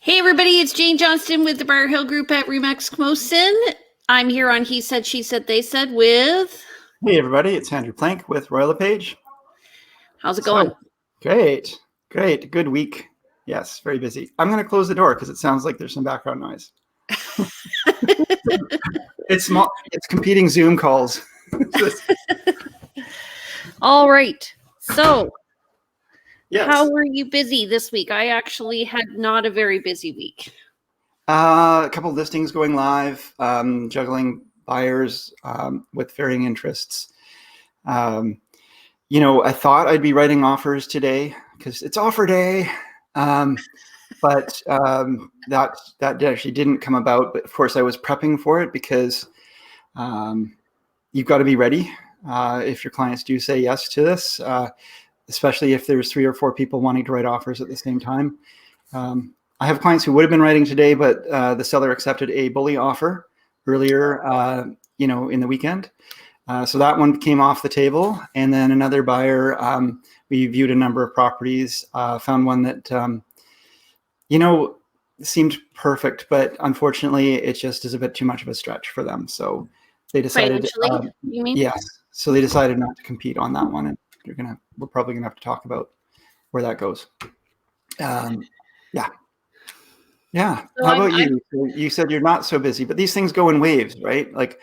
Hey everybody, it's Jane Johnston with the BriarHillGroup at REMAX Camosun. I'm here on He Said, She Said, They Said with... Hey everybody, it's Andrew Plank with LePage. How's it going? Great. Good week. Yes, very busy. I'm going to close the door because it sounds like there's some background noise. It's competing Zoom calls. All right. So, yes. How were you busy this week? I actually had not a very busy week. A couple listings going live, juggling buyers with varying interests. I thought I'd be writing offers today because it's offer day, but that actually didn't come about. But of course, I was prepping for it because you've got to be ready if your clients do say yes to this, especially if there's 3 or 4 people wanting to write offers at the same time. I have clients who would have been writing today, but the seller accepted a bully offer earlier, in the weekend. So that one came off the table. And then another buyer, we viewed a number of properties, found one that, seemed perfect, but unfortunately it just is a bit too much of a stretch for them. So they decided, Financially, you mean? Yes. So they decided not to compete on that one. And we're probably gonna have to talk about where that goes. Yeah. So How about you? You said you're not so busy, but these things go in waves, right? Like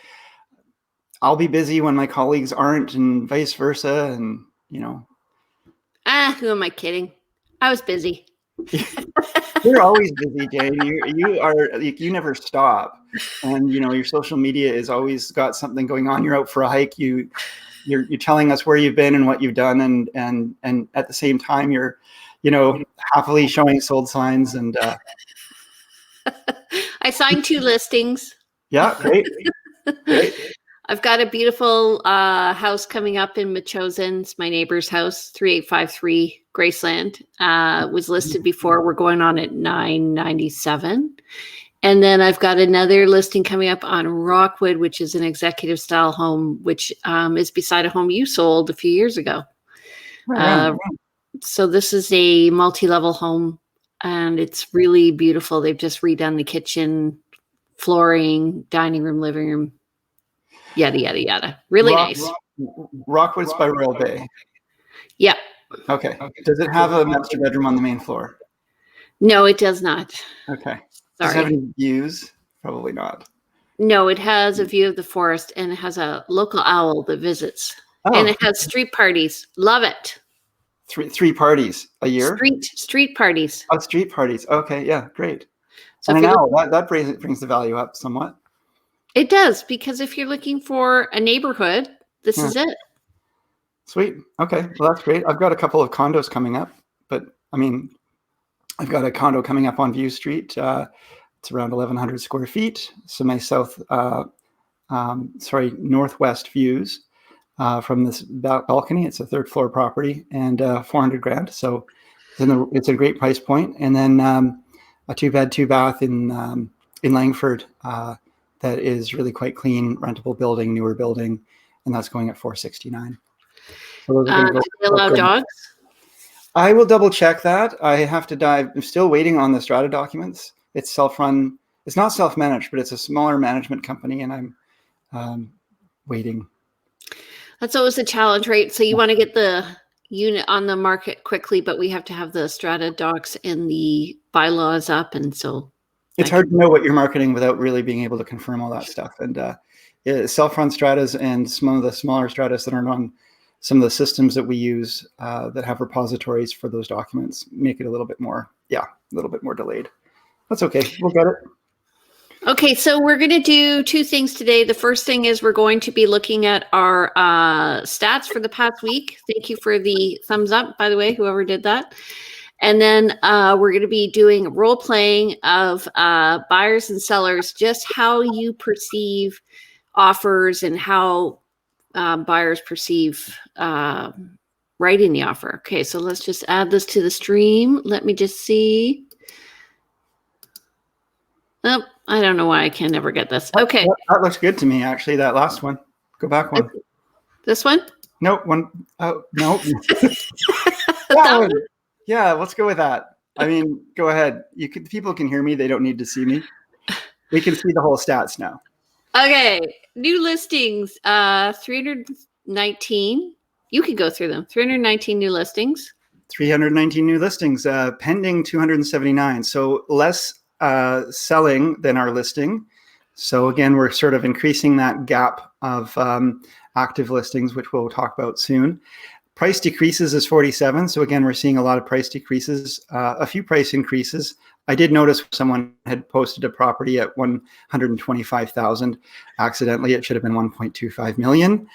I'll be busy when my colleagues aren't and vice versa. And, who am I kidding? I was busy. You're always busy, Jane. You never stop. And, your social media is always got something going on. You're out for a hike. You're telling us where you've been and what you've done. And at the same time, you're, happily showing sold signs and, I signed 2 listings. Yeah, great. I've got a beautiful house coming up in Machosen. It's my neighbor's house, 3853 Graceland. Was listed before. We're going on at $997. And then I've got another listing coming up on Rockwood, which is an executive style home, which is beside a home you sold a few years ago. So this is a multi-level home. And it's really beautiful. They've just redone the kitchen, flooring, dining room, living room, yada, yada, yada. Really nice. Rockwood's by Royal Bay. Yeah. Okay. Does it have a master bedroom on the main floor? No, it does not. Okay. Sorry. Does it have any views? Probably not. No, it has a view of the forest and it has a local owl that visits. And it has street parties. Love it. Three parties a year? Street parties. Oh, street parties. Okay, yeah, great. So and now that brings the value up somewhat. It does, because if you're looking for a neighborhood, this is it. Sweet. Okay, well, that's great. I've got a couple of condos coming up, but I've got a condo coming up on View Street. It's around 1,100 square feet. So my northwest views. From this balcony. It's a 3rd floor property and $400,000. So it's a great price point. And then a 2-bed, 2-bath in Langford that is really quite clean, rentable building, newer building, and that's going at $469,000. So do they allow dogs? I will double check that. I have to dive. I'm still waiting on the strata documents. It's self-run. It's not self-managed, but it's a smaller management company, and I'm waiting. That's always a challenge, right? So you want to get the unit on the market quickly, but we have to have the strata docs and the bylaws up. And so it's hard to know what you're marketing without really being able to confirm all that stuff. And self-run stratas and some of the smaller stratas that aren't on some of the systems that we use that have repositories for those documents make it a little bit more delayed. That's okay. We'll get it. Okay, so we're going to do 2 things today. The first thing is we're going to be looking at our stats for the past week. Thank you for the thumbs up, by the way, whoever did that. And then we're going to be doing role playing of buyers and sellers, just how you perceive offers and how buyers perceive writing the offer. Okay, so let's just add this to the stream. Let me just see. Oh, I don't know why I can never get this. Okay. That looks good to me, actually, that last one. Go back one. This one? Nope. One. Oh, no. That one? Yeah, let's go with that. I mean, go ahead. People can hear me. They don't need to see me. We can see the whole stats now. Okay, new listings, 319. You can go through them. 319 new listings. 319 new listings, pending 279. So less selling than our listing. So again, we're sort of increasing that gap of active listings, which we'll talk about soon. Price decreases is 47. So again, we're seeing a lot of price decreases, a few price increases. I did notice someone had posted a property at 125,000. Accidentally, it should have been 1.25 million.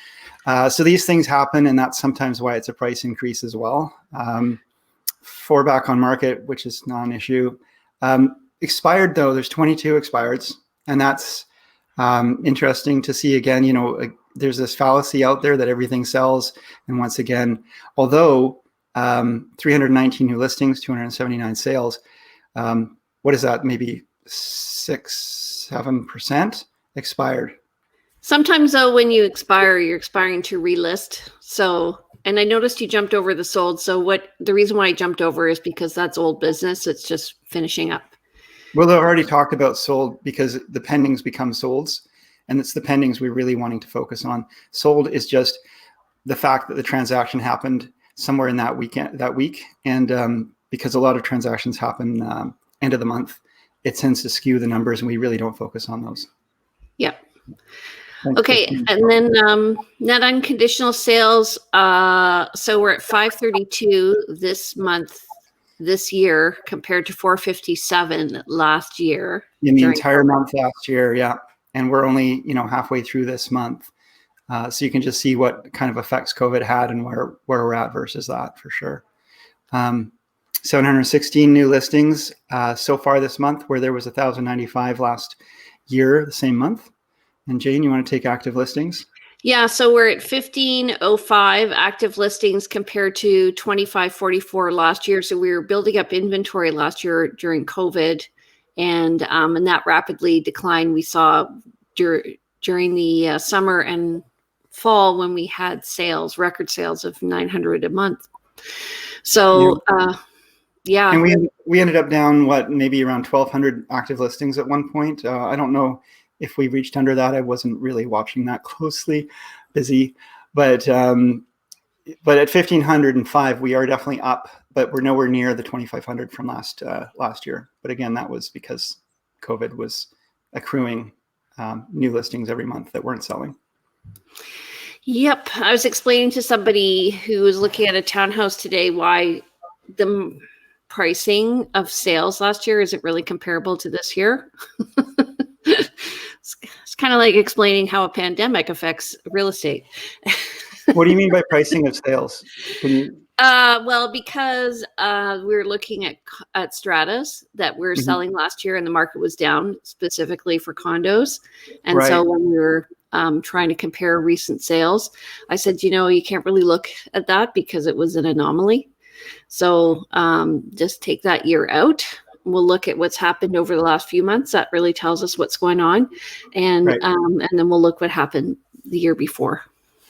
So these things happen, and that's sometimes why it's a price increase as well. 4 back on market, which is not an issue. Expired though, there's 22 expireds, and that's interesting to see. Again, there's this fallacy out there that everything sells, and once again, although 319 new listings, 279 sales, what is that? Maybe 6-7% expired. Sometimes though, when you expire, you're expiring to relist. So, and I noticed you jumped over the sold. So the reason why I jumped over is because that's old business. It's just finishing up. Well, I've already talked about sold because the pendings become solds, and it's the pendings we're really wanting to focus on. Sold is just the fact that the transaction happened somewhere in that week, and because a lot of transactions happen end of the month, it tends to skew the numbers, and we really don't focus on those. Yep. Okay, and then net unconditional sales. So we're at 532 this month, this year, compared to 457 last year. In the entire month last year, yeah. And we're only halfway through this month, so you can just see what kind of effects COVID had and where we're at versus that for sure. 716 new listings so far this month, where there was 1,095 last year, the same month. And Jane, you want to take active listings? Yeah, so we're at 1505 active listings compared to 2544 last year. So we were building up inventory last year during COVID, and that rapidly declined we saw during the summer and fall when we had record sales of 900 a month. So yeah. And we ended up down maybe around 1,200 active listings at one point. I don't know if we reached under that. I wasn't really watching that closely, busy, but at 1,505, we are definitely up, but we're nowhere near the 2,500 from last year. But again, that was because COVID was accruing new listings every month that weren't selling. Yep. I was explaining to somebody who was looking at a townhouse today why the pricing of sales last year isn't really comparable to this year. It's kind of like explaining how a pandemic affects real estate. What do you mean by pricing of sales? Well, because we're looking at stratas that we're selling last year, and the market was down specifically for condos. And right. So when we were trying to compare recent sales, I said, you can't really look at that because it was an anomaly. So just take that year out. We'll look at what's happened over the last few months. That really tells us what's going on. And right. And then we'll look what happened the year before.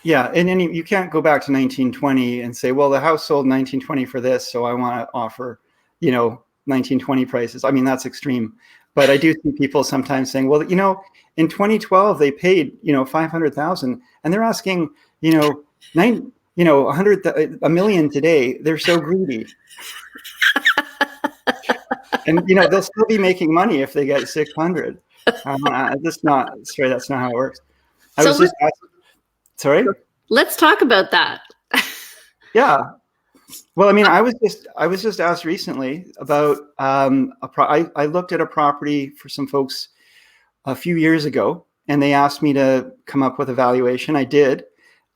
Yeah. And then you can't go back to 1920 and say, well, the house sold 1920 for this, so I want to offer, 1920 prices. I mean, that's extreme. But I do see people sometimes saying, well, in 2012, they paid, 500,000, and they're asking, 100, a million today. They're so greedy. And, they'll still be making money if they get 600. That's not how it works. Sorry? Let's talk about that. Yeah. Well, I mean, I was just asked recently about I looked at a property for some folks a few years ago, and they asked me to come up with a valuation. I did.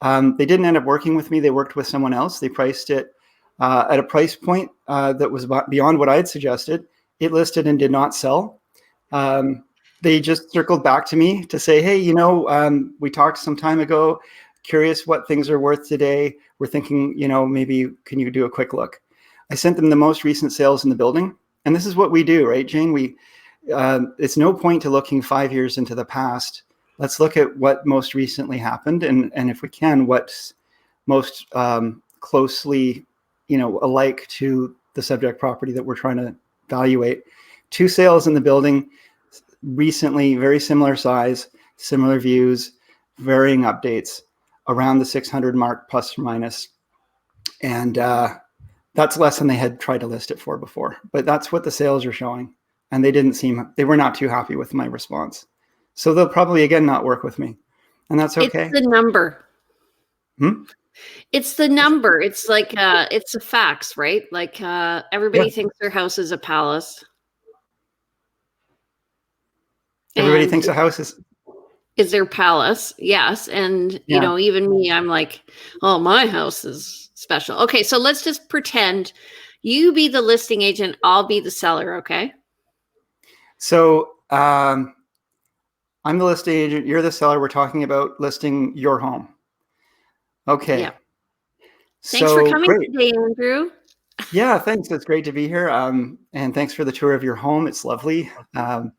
They didn't end up working with me. They worked with someone else. They priced it at a price point that was beyond what I had suggested. It listed and did not sell. They just circled back to me to say, hey, we talked some time ago, curious what things are worth today. We're thinking, maybe can you do a quick look? I sent them the most recent sales in the building. And this is what we do, right, Jane? It's no point to looking 5 years into the past. Let's look at what most recently happened. And if we can, what's most closely, alike to the subject property that we're trying to evaluate. 2 sales in the building recently, very similar size, similar views, varying updates around the 600 mark plus or minus. And that's less than they had tried to list it for before. But that's what the sales are showing. And they were not too happy with my response. So they'll probably, again, not work with me. And that's okay. It's the number. It's the number. It's like, it's the facts, right? Like everybody thinks their house is a palace. Everybody thinks a house is their palace. Yes. And, you know, even me, I'm like, oh, my house is special. Okay. So let's just pretend you be the listing agent. I'll be the seller. Okay. So I'm the listing agent. You're the seller. We're talking about listing your home. Okay. Yeah. Thanks for coming today, Andrew. Yeah, thanks. It's great to be here. And thanks for the tour of your home. It's lovely. You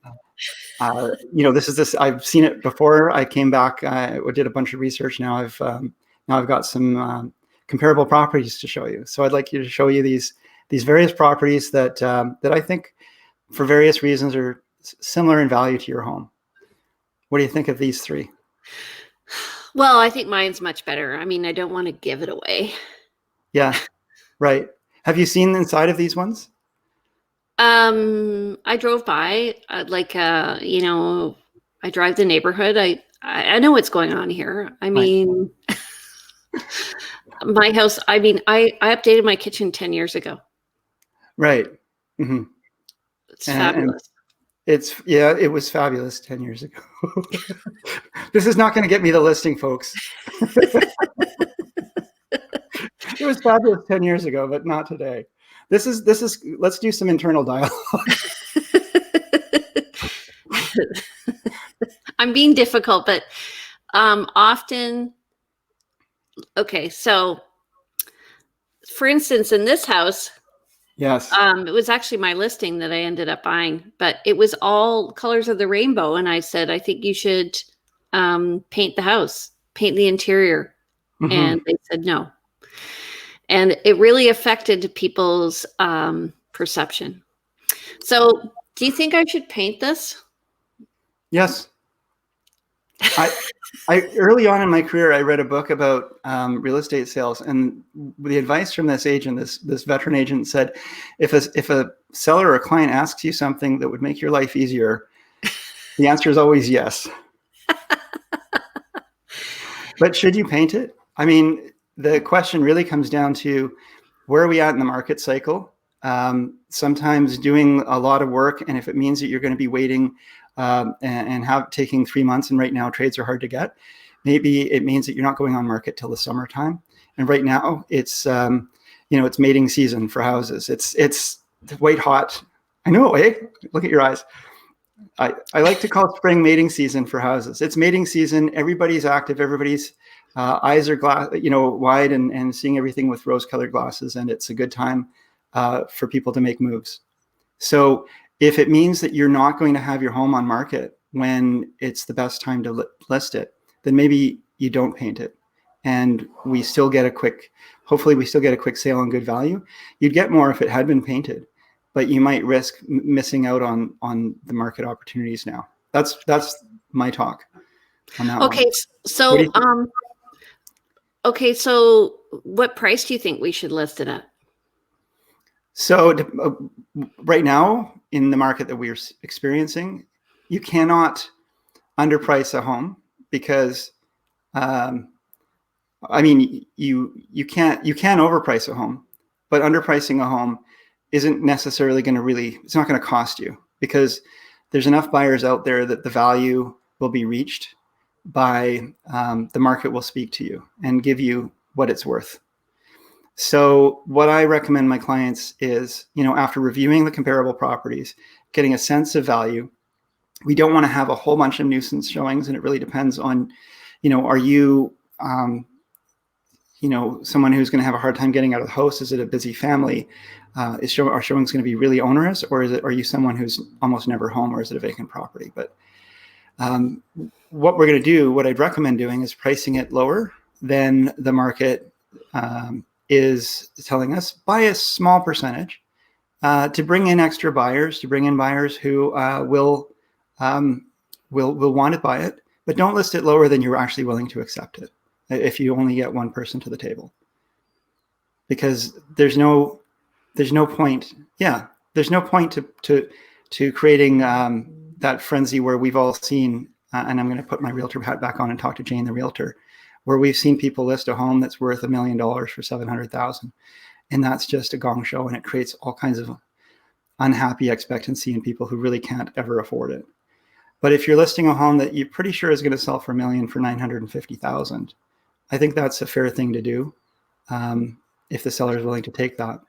know, I've seen it before. I came back, I did a bunch of research. Now I've got some comparable properties to show you. So I'd like you to show you these various properties that I think for various reasons are similar in value to your home. What do you think of these 3? Well, I think mine's much better. I mean, I don't want to give it away. Yeah, right. Have you seen inside of these ones? I drove by, you know, I drive the neighborhood. I know what's going on here. I mean, my house, I mean, I updated my kitchen 10 years ago. Right. Mm-hmm. It's fabulous. It was fabulous 10 years ago. This is not going to get me the listing, folks. It was fabulous 10 years ago, but not today. This is, let's do some internal dialogue. I'm being difficult, but often, okay, so for instance, in this house, yes, it was actually my listing that I ended up buying, but it was all colors of the rainbow. And I said, I think you should paint the house, paint the interior. Mm-hmm. And they said no. And it really affected people's perception. So do you think I should paint this? Yes. I early on in my career, I read a book about real estate sales, and the advice from this agent, this veteran agent, said, if a seller or a client asks you something that would make your life easier, the answer is always yes. But should you paint it? I mean, the question really comes down to where are we at in the market cycle? Sometimes doing a lot of work, and if it means that you're going to be waiting and taking 3 months, and right now trades are hard to get, maybe it means that you're not going on market till the summertime. And right now it's it's mating season for houses. It's white hot. I know, eh? Look at your eyes. I like to call spring mating season for houses. It's mating season. Everybody's active. Everybody's eyes are wide and seeing everything with rose-colored glasses, and it's a good time for people to make moves. So if it means that you're not going to have your home on market when it's the best time to list it, then maybe you don't paint it, and we still get hopefully we still get a quick sale on good value. You'd get more if it had been painted, but you might risk missing out on the market opportunities now. That's my talk on that. Okay, so so what price do you think we should list it at? So right now in the market that we're experiencing, you cannot underprice a home because, you can overprice a home, but underpricing a home isn't necessarily going to it's not going to cost you, because there's enough buyers out there that the value will be reached by the market will speak to you and give you what it's worth. So what I recommend my clients is, after reviewing the comparable properties, getting a sense of value. We don't want to have a whole bunch of nuisance showings, and it really depends on, are you, someone who's going to have a hard time getting out of the house? Is it a busy family? Are showings going to be really onerous, or are you someone who's almost never home, or is it a vacant property? But what we're going to do, what I'd recommend doing, is pricing it lower than the market is telling us by a small percentage. to bring in extra buyers, to bring in buyers who will want to buy it, but don't list it lower than you're actually willing to accept it. If you only get one person to the table, because there's no point. Yeah, there's no point to creating that frenzy where we've all seen. And I'm going to put my realtor hat back on and talk to Jane, the realtor, where we've seen people list a home that's worth $1 million for $700,000, and that's just a gong show, and it creates all kinds of unhappy expectancy in people who really can't ever afford it. But if you're listing a home that you're pretty sure is going to sell for $1 million for $950,000, I think that's a fair thing to do, if the seller is willing to take that.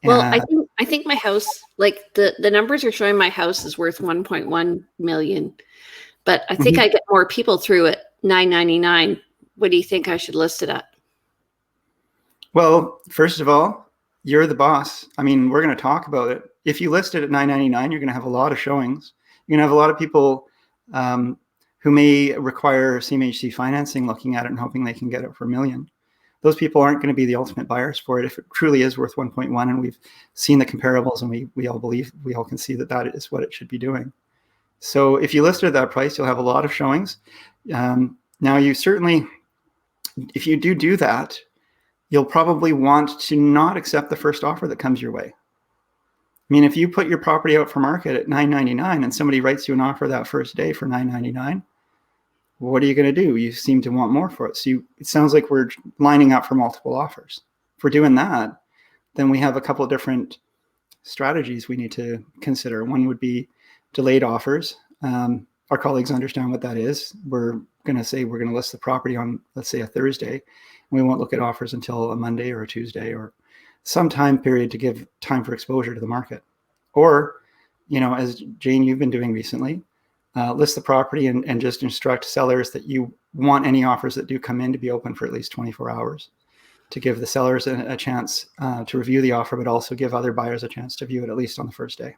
Well, I think my house, like the numbers are showing my house is worth 1.1 million, but I think I get more people through at $999. What do you think I should list it at? Well, first of all, you're the boss. I mean, we're going to talk about it. If you list it at $999, you're going to have a lot of showings. You're going to have a lot of people who may require CMHC financing looking at it and hoping they can get it for $1 million. Those people aren't going to be the ultimate buyers for it if it truly is worth 1.1. And we've seen the comparables, and we all can see that that is what it should be doing. So if you list it at that price, you'll have a lot of showings. Now, you certainly, if you do that, you'll probably want to not accept the first offer that comes your way. I mean, if you put your property out for market at $999 and somebody writes you an offer that first day for $999, what are you going to do? You seem to want more for it. So it sounds like we're lining up for multiple offers. If we're doing that, then we have a couple of different strategies we need to consider. One would be delayed offers. Our colleagues understand what that is. We're going to say we're going to list the property on, let's say, a Thursday, and we won't look at offers until a Monday or a Tuesday or some time period to give time for exposure to the market. Or, as Jane, you've been doing recently, list the property and just instruct sellers that you want any offers that do come in to be open for at least 24 hours to give the sellers a chance to review the offer, but also give other buyers a chance to view it at least on the first day.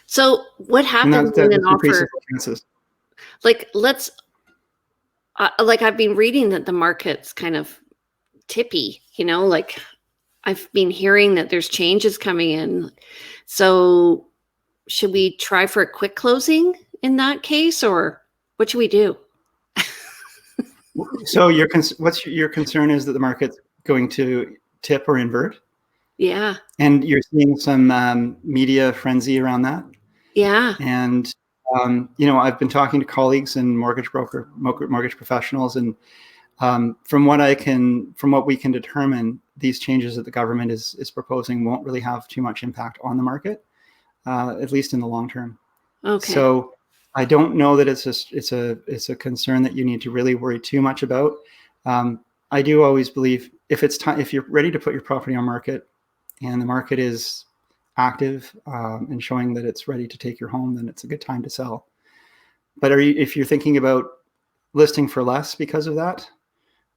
So what happens in an offer? Like, like I've been reading that the market's kind of tippy, like I've been hearing that there's changes coming in. So should we try for a quick closing in that case, or what should we do? So what's your concern is that the market's going to tip or invert? Yeah. And you're seeing some media frenzy around that? Yeah. And, I've been talking to colleagues and mortgage professionals, and from what we can determine, these changes that the government is proposing won't really have too much impact on the market, at least in the long term. Okay. So I don't know that it's a concern that you need to really worry too much about. I do always believe if you're ready to put your property on market and the market is active and showing that it's ready to take your home, then it's a good time to sell. But if you're thinking about listing for less because of that,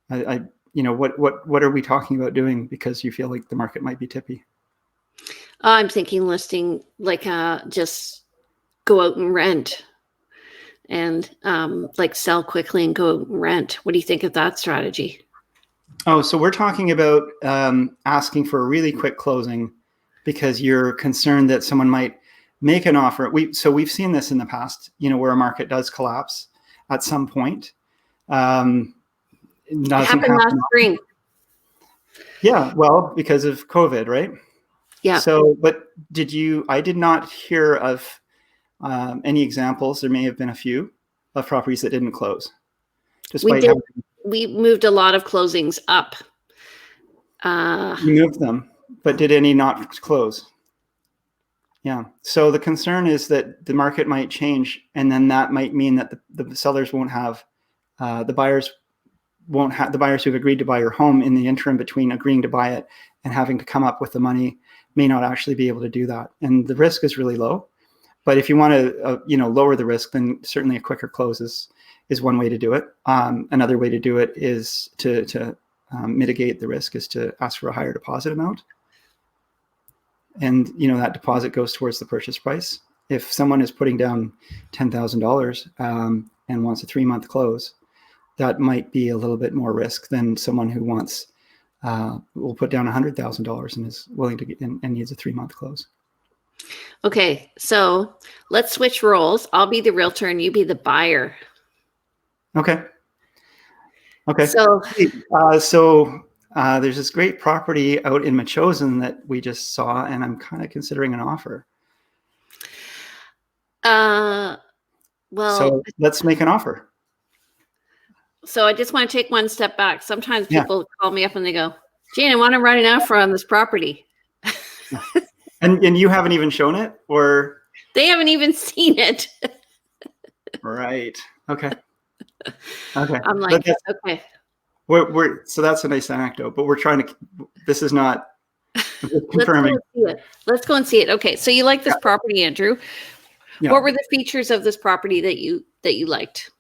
what are we talking about doing because you feel like the market might be tippy? I'm thinking listing like just go out and rent and like sell quickly and go out and rent. What do you think of that strategy? Oh, so we're talking about asking for a really quick closing because you're concerned that someone might make an offer. We've seen this in the past, where a market does collapse at some point. It happened last spring. Yeah, well, because of COVID, right? Yeah. So, but I did not hear of any examples. There may have been a few of properties that didn't close. We moved a lot of closings up. You moved them, but did any not close? Yeah. So the concern is that the market might change, and then that might mean that the sellers won't have the buyers who've agreed to buy your home in the interim between agreeing to buy it and having to come up with the money may not actually be able to do that. And the risk is really low. But if you want to, lower the risk, then certainly a quicker close is one way to do it. Another way to do it is to mitigate the risk is to ask for a higher deposit amount. And, that deposit goes towards the purchase price. If someone is putting down $10,000 and wants a 3-month close, that might be a little bit more risk than someone who will put down $100,000 and is willing to and needs a 3-month close. Okay, so let's switch roles. I'll be the realtor and you be the buyer. Okay. Okay. So, There's this great property out in Machosen that we just saw, and I'm kind of considering an offer. well, So let's make an offer. so I just want to take one step back. Sometimes people call me up and they go, Jane, I want to write an offer on this property. And you haven't even shown it, or? They haven't even seen it. Right. Okay. Okay. I'm like, okay. So that's a nice anecdote, but we're trying to, this is not confirming. Let's go and see it. Okay. So you like this property, Andrew. Yeah. What were the features of this property that you liked?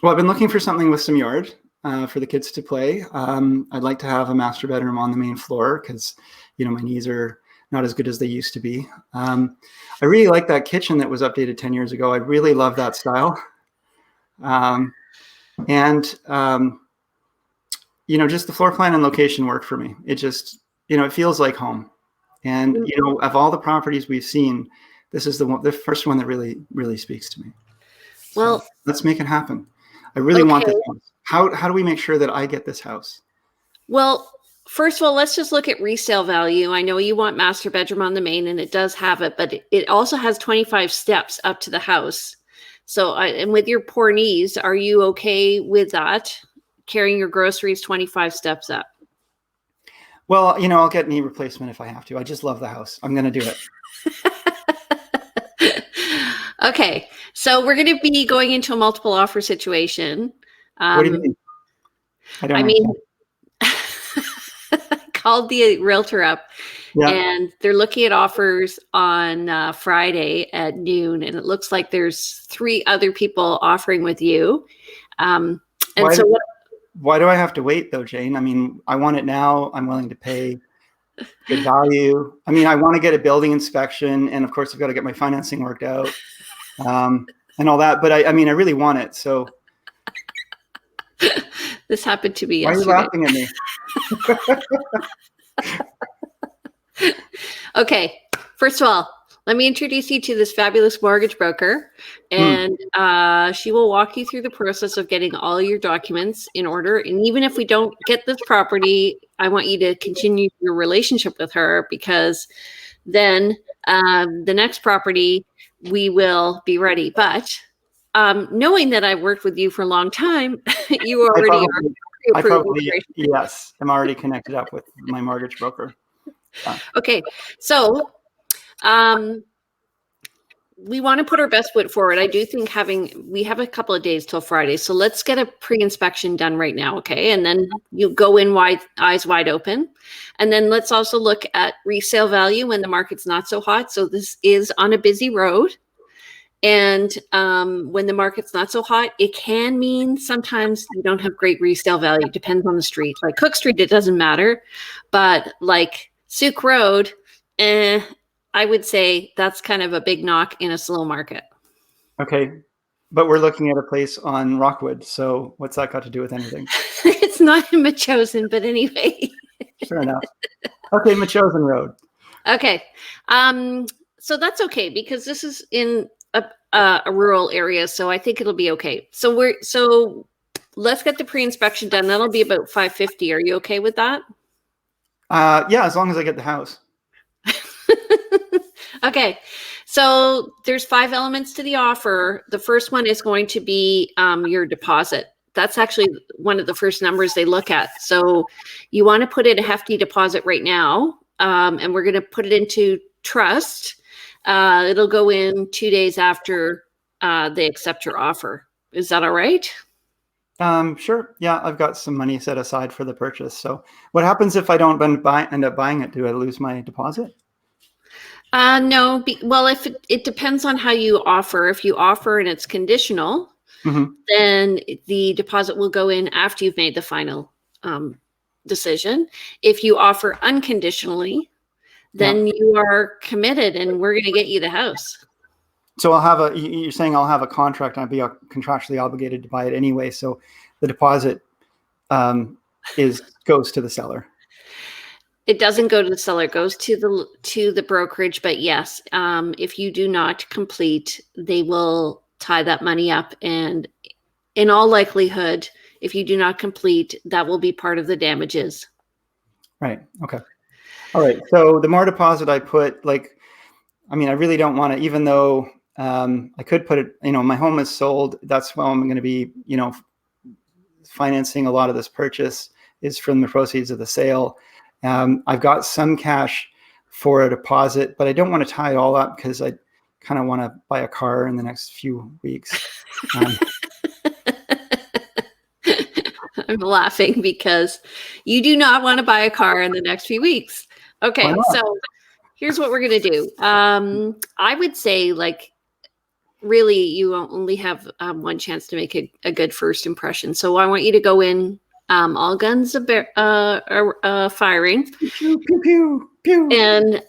Well, I've been looking for something with some yard for the kids to play. I'd like to have a master bedroom on the main floor because, my knees are not as good as they used to be. I really like that kitchen that was updated 10 years ago. I really love that style. Just the floor plan and location work for me. It just, it feels like home. And, of all the properties we've seen, this is the first one that really, really speaks to me. Well, so let's make it happen. I really want this house. How do we make sure that I get this house? Well, first of all, let's just look at resale value. I know you want master bedroom on the main, and it does have it, but it also has 25 steps up to the house. So, and with your poor knees, are you okay with that? Carrying your groceries 25 steps up? Well, I'll get knee replacement if I have to. I just love the house. I'm going to do it. Okay. So we're going to be going into a multiple offer situation. What do you mean? I called the realtor up and they're looking at offers on Friday at noon. And it looks like there's 3 other people offering with you. Why do I have to wait though, Jane? I mean, I want it now. I'm willing to pay good value. I mean, I want to get a building inspection, and of course I've got to get my financing worked out and all that. But I really want it. So this happened to me yesterday. Why are you laughing at me? Okay. First of all, let me introduce you to this fabulous mortgage broker, and she will walk you through the process of getting all your documents in order. And even if we don't get this property, I want you to continue your relationship with her, because then the next property we will be ready. But knowing that I've worked with you for a long time, you already yes, I'm already connected up with my mortgage broker. Okay, so we want to put our best foot forward. I do think we have a couple of days till Friday, so let's get a pre-inspection done right now, okay? And then you go in eyes wide open. And then let's also look at resale value when the market's not so hot. So this is on a busy road. And when the market's not so hot, it can mean sometimes you don't have great resale value. It depends on the street. Like Cook Street, it doesn't matter. But like Souk Road, I would say that's kind of a big knock in a slow market. Okay. But we're looking at a place on Rockwood. So what's that got to do with anything? It's not in Machosen, but anyway. Sure enough. Okay, Machosen Road. Okay. So that's okay because this is in a rural area. So I think it'll be okay. So let's get the pre-inspection done. That'll be about $550. Are you okay with that? Yeah, as long as I get the house. Okay, so there's 5 elements to the offer. The first one is going to be your deposit. That's actually one of the first numbers they look at. So you want to put in a hefty deposit right now, and we're going to put it into trust. It'll go in 2 days after they accept your offer. Is that all right? Sure. Yeah, I've got some money set aside for the purchase. So what happens if I don't end up buying it? Do I lose my deposit? No. Well, if it depends on how you offer. If you offer and it's conditional, then the deposit will go in after you've made the final decision. If you offer unconditionally, then you are committed and we're going to get you the house. So you're saying I'll have a contract and I'll be contractually obligated to buy it anyway. So the deposit goes to the seller. It doesn't go to the seller, it goes to the brokerage. But yes, if you do not complete, they will tie that money up. And in all likelihood, if you do not complete, that will be part of the damages. Right. Okay. All right. So the more deposit I put, like, I mean, I really don't want to, even though I could put it, my home is sold. That's why I'm going to be, financing a lot of this purchase is from the proceeds of the sale. I've got some cash for a deposit, but I don't want to tie it all up because I kind of want to buy a car in the next few weeks. I'm laughing because you do not want to buy a car in the next few weeks. Okay, so here's what we're going to do. I would say, like, really, you only have one chance to make a good first impression. So I want you to go in all guns firing. Pew, pew, pew, pew. And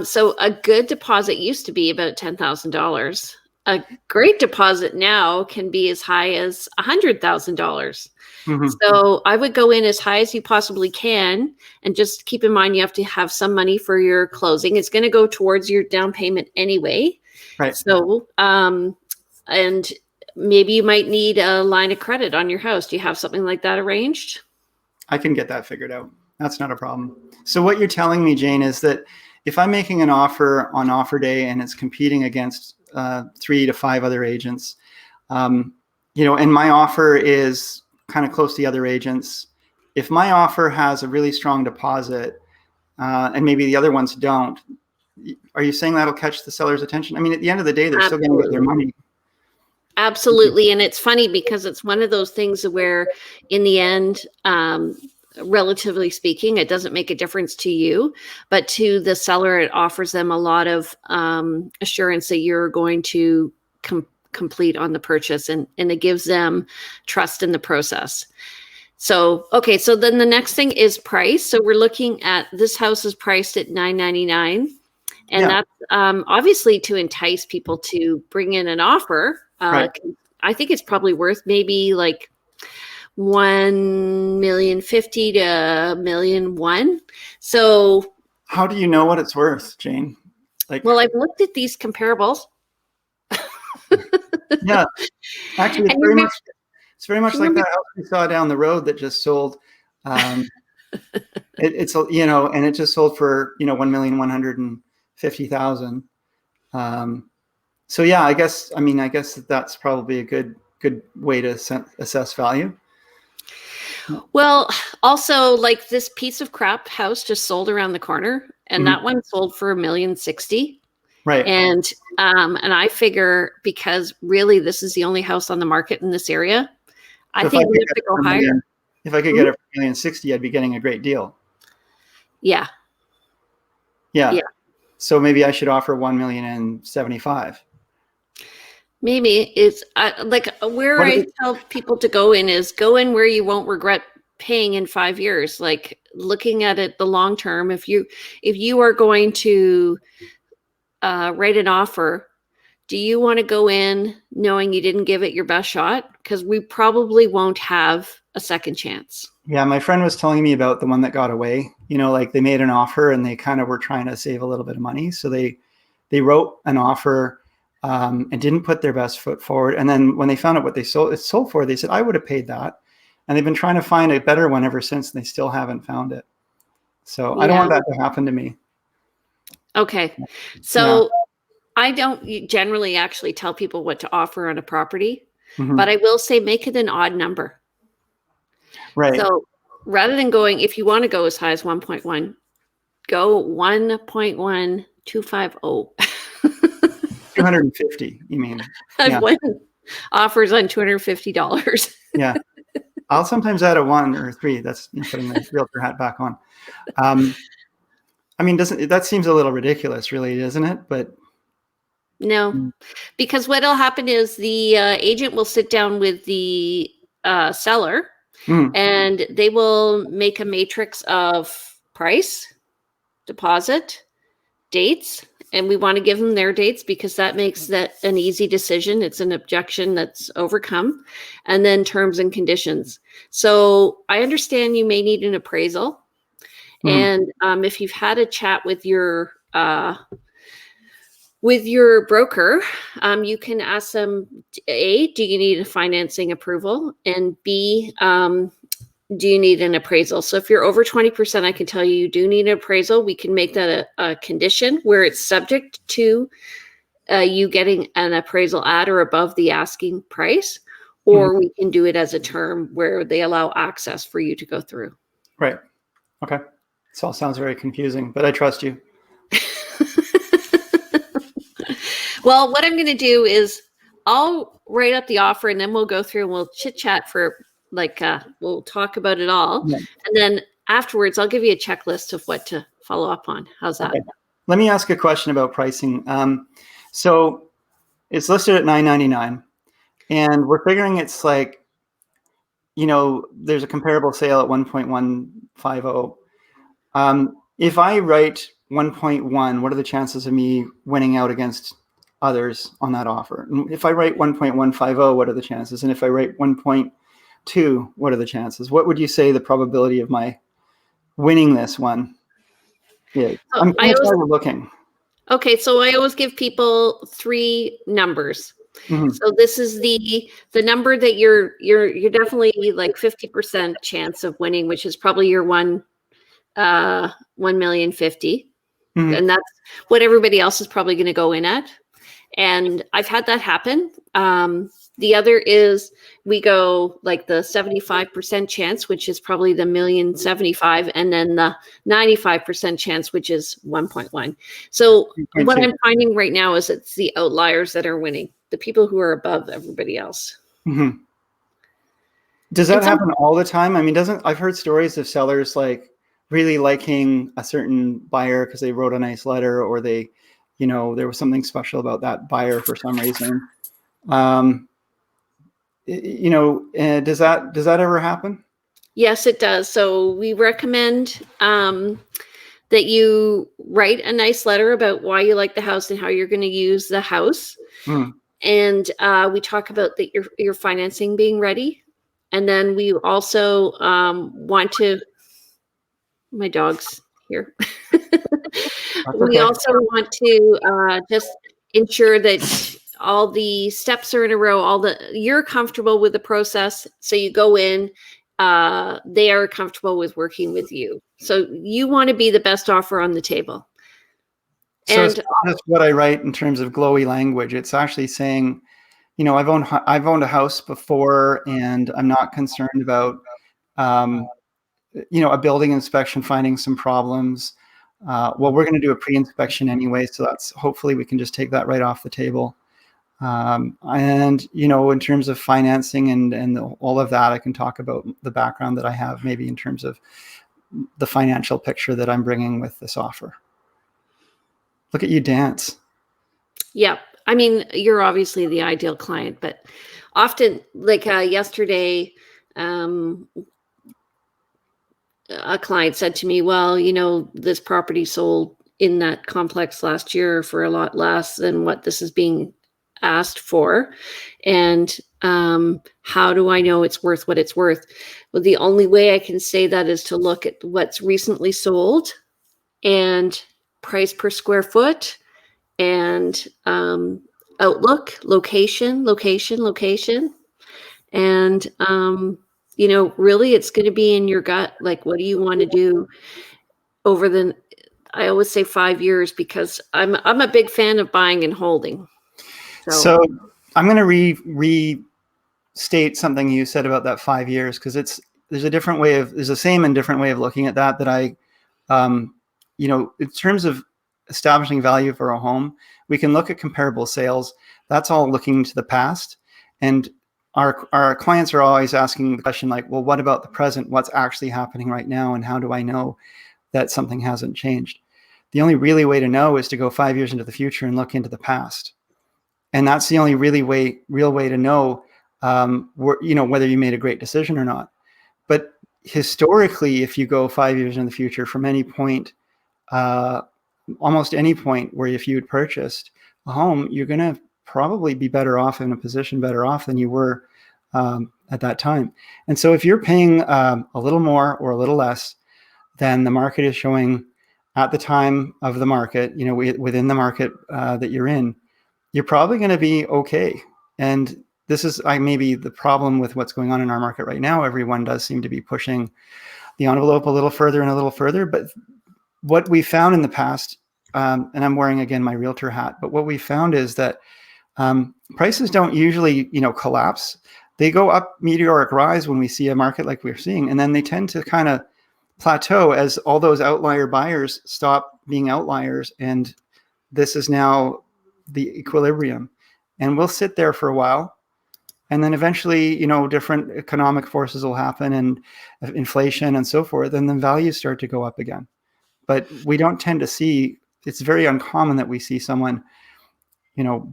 so a good deposit used to be about $10,000. A great deposit now can be as high as $100,000. Mm-hmm. So I would go in as high as you possibly can, and just keep in mind you have to have some money for your closing. It's going to go towards your down payment anyway. Right. So, and maybe you might need a line of credit on your house. Do you have something like that arranged? I can get that figured out. That's not a problem. So what you're telling me, Jane, is that if I'm making an offer on offer day and it's competing against 3 to 5 other agents, and my offer is kind of close to the other agents, if my offer has a really strong deposit and maybe the other ones don't, are you saying that'll catch the seller's attention? I mean, at the end of the day, they're still going to get their money. Absolutely. And it's funny because it's one of those things where in the end, relatively speaking, it doesn't make a difference to you, but to the seller, it offers them a lot of assurance that you're going to complete on the purchase, and it gives them trust in the process. So, okay. So then the next thing is price. So we're looking at, this house is priced at $999. And that's obviously to entice people to bring in an offer. Right. I think it's probably worth maybe like $1,050,000 to $1,100,000. So how do you know what it's worth, Jane? Well, I've looked at these comparables. Yeah, actually, it's very much like that house we saw down the road that just sold. It's and it just sold for $1,150,000. So yeah, I guess that's probably a good way to assess value. Well, also, like, this piece of crap house just sold around the corner, and that one sold for $1,060,000. Right. And I figure, because really this is the only house on the market in this area, I think we have to go higher. If I could get it for $1,060,000, I'd be getting a great deal. Yeah. So maybe I should offer $1,075,000. Maybe it's like where I tell people to go in where you won't regret paying in 5 years. Like, looking at it the long term, if you are going to write an offer, do you want to go in knowing you didn't give it your best shot? Because we probably won't have a second chance. Yeah, my friend was telling me about the one that got away. Like, they made an offer and they kind of were trying to save a little bit of money. So they wrote an offer and didn't put their best foot forward. And then when they found out what it sold for, they said, I would have paid that. And they've been trying to find a better one ever since, and they still haven't found it. So I don't want that to happen to me. Okay. So I don't generally actually tell people what to offer on a property, but I will say make it an odd number. Right. So rather than going, if you want to go as high as 1.1, go 1.1250. 250, you mean? I've won offers on $250. Yeah. I'll sometimes add a 1 or 3. That's putting the realtor hat back on. That seems a little ridiculous, really, doesn't it? But no, because what'll happen is the agent will sit down with the seller, and they will make a matrix of price, deposit, dates. And we want to give them their dates because that makes that an easy decision. It's an objection that's overcome. And then terms and conditions. So I understand you may need an appraisal. And if you've had a chat with your broker, you can ask them, A, do you need a financing approval? And B, do you need an appraisal? So if you're over 20%, I can tell you do need an appraisal. We can make that a condition where it's subject to you getting an appraisal at or above the asking price, or we can do it as a term where they allow access for you to go through. Right. Okay. This all sounds very confusing, but I trust you. Well, what I'm going to do is I'll write up the offer and then we'll go through and we'll chit chat for we'll talk about it all. Yeah. And then afterwards, I'll give you a checklist of what to follow up on. How's that? Okay. Let me ask a question about pricing. So it's listed at $999 and we're figuring it's like, there's a comparable sale at 1.150. If I write 1.1, what are the chances of me winning out against others on that offer? And if I write 1.150, what are the chances? And if I write 1.2, what are the chances? What would you say the probability of my winning this one is? I'm looking. Okay, so I always give people 3 numbers. So this is the number that you're definitely like 50% chance of winning, which is probably your 1,050,000. And that's what everybody else is probably going to go in at. And I've had that happen. The other is we go like the 75% chance, which is probably the 1,075,000, and then the 95% chance, which is 1.1. So what I'm finding right now is it's the outliers that are winning, the people who are above everybody else. Does that happen all the time? I mean, I've heard stories of sellers like really liking a certain buyer because they wrote a nice letter, or they, there was something special about that buyer for some reason. Does that ever happen? Yes, it does. So we recommend that you write a nice letter about why you like the house and how you're going to use the house. And we talk about that your financing being ready. And then we also want to, my dog's here. We also want to just ensure that all the steps are in a row, you're comfortable with the process. So you go in, they are comfortable with working with you. So you want to be the best offer on the table. So that's what I write in terms of glowy language. It's actually saying, I've owned a house before, and I'm not concerned about, a building inspection finding some problems. Well, we're going to do a pre-inspection anyway, so that's hopefully we can just take that right off the table. And in terms of financing and all of that, I can talk about the background that I have, maybe in terms of the financial picture that I'm bringing with this offer. Look at you dance. Yeah. I mean, you're obviously the ideal client, but often, like yesterday, a client said to me, well, this property sold in that complex last year for a lot less than what this is being asked for. And how do I know it's worth what it's worth? Well, the only way I can say that is to look at what's recently sold and price per square foot and outlook, location. And, really it's going to be in your gut. Like, what do you want to do over I always say 5 years, because I'm a big fan of buying and holding. So I'm going to restate something you said about that 5 years, because there's the same and different way of looking at that I, in terms of establishing value for a home, we can look at comparable sales. That's all looking to the past. And our clients are always asking the question like, well, what about the present? What's actually happening right now? And how do I know that something hasn't changed? The only really way to know is to go 5 years into the future and look into the past. And that's the only real way to know, whether you made a great decision or not. But historically, if you go 5 years in the future from any point, almost any point where if you had purchased a home, you're going to probably be better off in a position, better off than you were at that time. And so if you're paying a little more or a little less, than the market is showing at the time of the market, within the market that you're in, you're probably going to be okay. And this is maybe the problem with what's going on in our market right now. Everyone does seem to be pushing the envelope a little further and a little further. But what we found in the past, and I'm wearing again my realtor hat, but what we found is that prices don't usually, collapse. They go up meteoric rise when we see a market like we're seeing, and then they tend to kind of plateau as all those outlier buyers stop being outliers, and this is now the equilibrium. And we'll sit there for a while, and then eventually, different economic forces will happen and inflation and so forth, and then values start to go up again. But we don't tend to see, it's very uncommon that we see someone,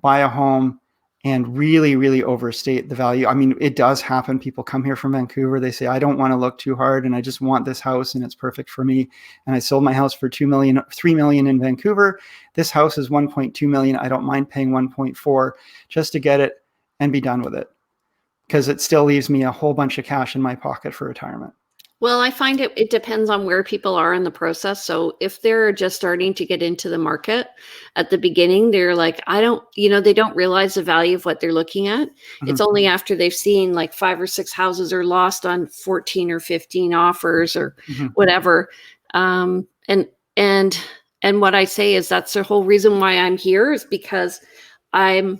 buy a home and really, really overstate the value. I mean, it does happen. People come here from Vancouver. They say, I don't want to look too hard, and I just want this house, and it's perfect for me. And I sold my house for $3 million in Vancouver. This house is $1.2 million. I don't mind paying 1.4 just to get it and be done with it, because it still leaves me a whole bunch of cash in my pocket for retirement. Well, I find it depends on where people are in the process. So if they're just starting to get into the market at the beginning, they're like, they don't realize the value of what they're looking at. Mm-hmm. It's only after they've seen like 5 or 6 houses are lost on 14 or 15 offers or mm-hmm. whatever. And what I say is that's the whole reason why I'm here, is because I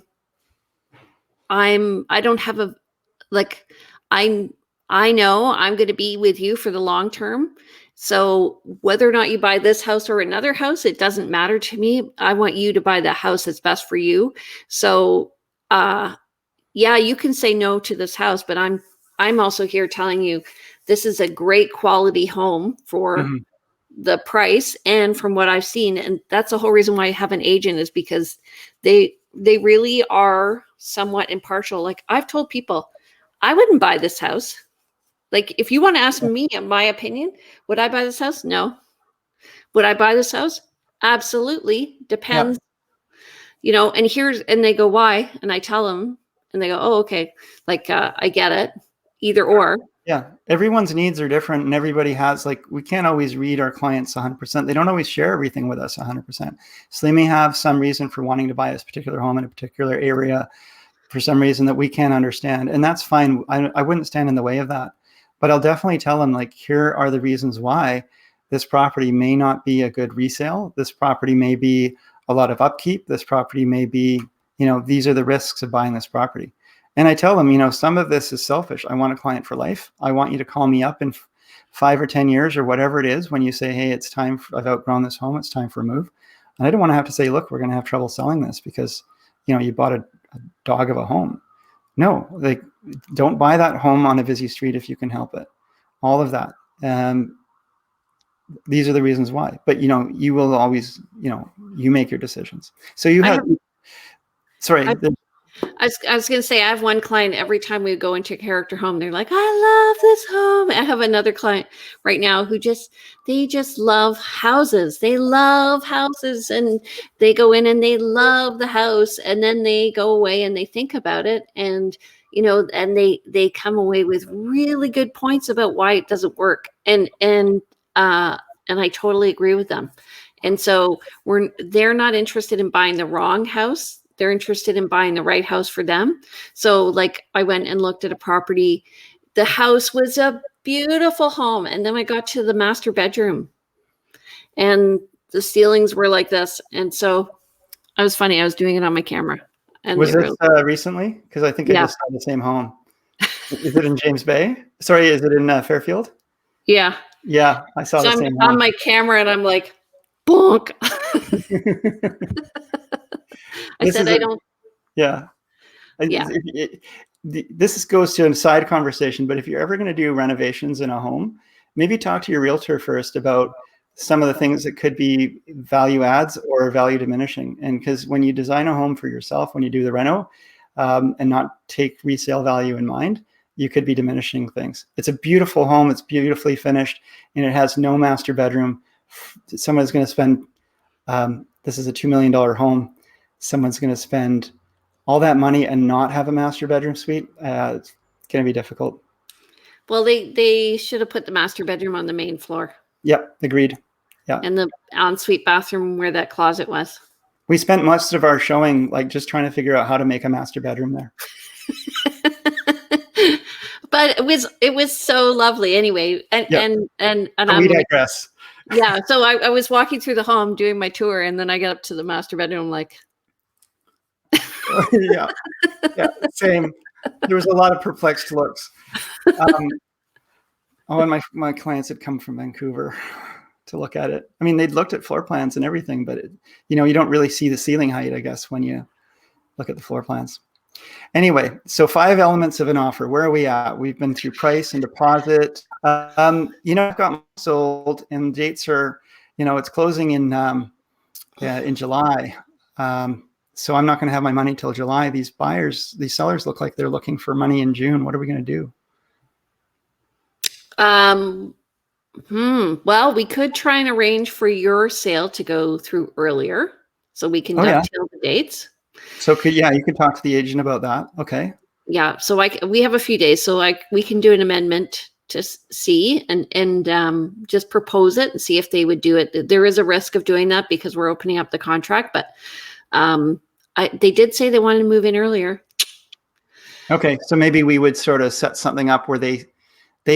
know I'm going to be with you for the long term. So whether or not you buy this house or another house, it doesn't matter to me. I want you to buy the house that's best for you. So, you can say no to this house, but I'm also here telling you this is a great quality home for mm-hmm. the price and from what I've seen. And that's the whole reason why I have an agent, is because they really are somewhat impartial. Like I've told people, I wouldn't buy this house. Like, if you want to ask me my opinion, would I buy this house? No. Would I buy this house? Absolutely. Depends. Yeah. And they go, why? And I tell them, and they go, oh, okay. Like, I get it. Either or. Yeah. Everyone's needs are different, and everybody has, we can't always read our clients 100%. They don't always share everything with us 100%. So they may have some reason for wanting to buy this particular home in a particular area for some reason that we can't understand. And that's fine. I wouldn't stand in the way of that. But I'll definitely tell them, here are the reasons why this property may not be a good resale. This property may be a lot of upkeep. This property may be, these are the risks of buying this property. And I tell them, some of this is selfish. I want a client for life. I want you to call me up in 5 or 10 years or whatever it is when you say, hey, it's time, I've outgrown this home. It's time for a move. And I don't want to have to say, look, we're going to have trouble selling this because, you bought a dog of a home. No, don't buy that home on a busy street if you can help it. All of that. These are the reasons why. But, you will always, you make your decisions. So you have, I was going to say, I have one client, every time we go into a character home, they're like, I love this home. I have another client right now who they just love houses. They love houses, and they go in and they love the house, and then they go away and they think about it, and, and they come away with really good points about why it doesn't work. And I totally agree with them. And so they're not interested in buying the wrong house. They're interested in buying the right house for them. So I went and looked at a property. The house was a beautiful home. And then I got to the master bedroom, and the ceilings were like this. And so I was doing it on my camera. And was this recently? Because I think I just saw the same home. Is it in James Bay? Sorry, is it in Fairfield? Yeah. Yeah, I saw the same home. On my camera, and I'm like, bonk. I don't. Yeah. Yeah. This goes to a side conversation, but if you're ever going to do renovations in a home, maybe talk to your realtor first about some of the things that could be value adds or value diminishing. And because when you design a home for yourself, when you do the reno, and not take resale value in mind, you could be diminishing things. It's a beautiful home. It's beautifully finished, and it has no master bedroom. Someone's going to spend, this is a $2 million home. Someone's going to spend all that money and not have a master bedroom suite. It's going to be difficult. Well, they should have put the master bedroom on the main floor. Yep. Agreed. Yeah. And the ensuite bathroom where that closet was. We spent most of our showing like just trying to figure out how to make a master bedroom there. But it was so lovely anyway. And We digress. Yeah. So I was walking through the home doing my tour, and then I got up to the master bedroom. I'm like, yeah, same. There was a lot of perplexed looks. And my clients had come from Vancouver to look at it. I mean, they'd looked at floor plans and everything, but you don't really see the ceiling height, I guess, when you look at the floor plans. Anyway, so 5 elements of an offer. Where are we at? We've been through price and deposit. I've got sold, and dates are, it's closing in July. So I'm not going to have my money till July. These sellers look like they're looking for money in June. What are we going to do? Well, we could try and arrange for your sale to go through earlier, so we can dovetail the dates. So you could talk to the agent about that. Okay. Yeah. So we have a few days, so we can do an amendment to see and just propose it and see if they would do it. There is a risk of doing that because we're opening up the contract, but they did say they wanted to move in earlier. Okay. So maybe we would sort of set something up where they